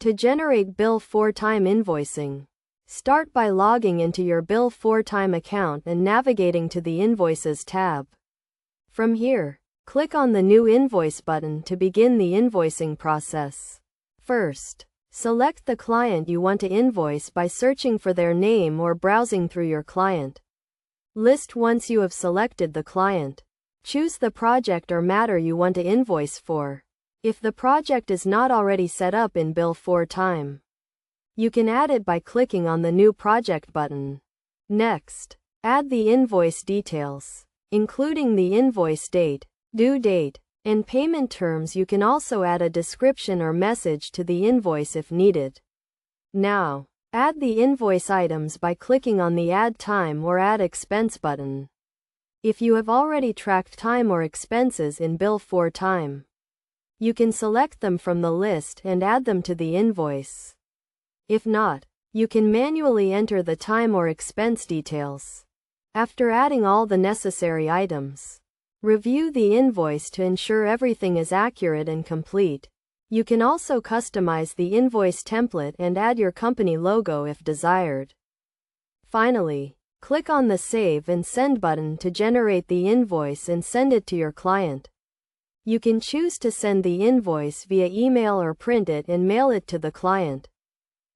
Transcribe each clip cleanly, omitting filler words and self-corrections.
To generate Bill4Time invoicing, start by logging into your Bill4Time account and navigating to the Invoices tab. From here, click on the New Invoice button to begin the invoicing process. First, select the client you want to invoice by searching for their name or browsing through your client list. Once you have selected the client, choose the project or matter you want to invoice for. If the project is not already set up in Bill4Time, you can add it by clicking on the New Project button. Next, add the invoice details, including the invoice date, due date, and payment terms. You can also add a description or message to the invoice if needed. Now, add the invoice items by clicking on the Add Time or Add Expense button. If you have already tracked time or expenses in Bill4Time, you can select them from the list and add them to the invoice. If not, you can manually enter the time or expense details. After adding all the necessary items, review the invoice to ensure everything is accurate and complete. You can also customize the invoice template and add your company logo if desired. Finally, click on the Save and Send button to generate the invoice and send it to your client. You can choose to send the invoice via email or print it and mail it to the client.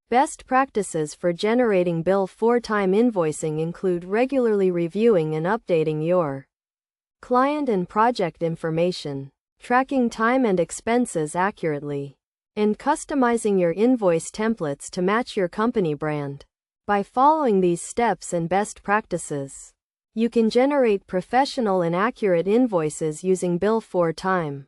Best practices for generating Bill4Time invoicing include regularly reviewing and updating your client and project information, tracking time and expenses accurately, and customizing your invoice templates to match your company brand. By following these steps and best practices, you can generate professional and accurate invoices using Bill4Time.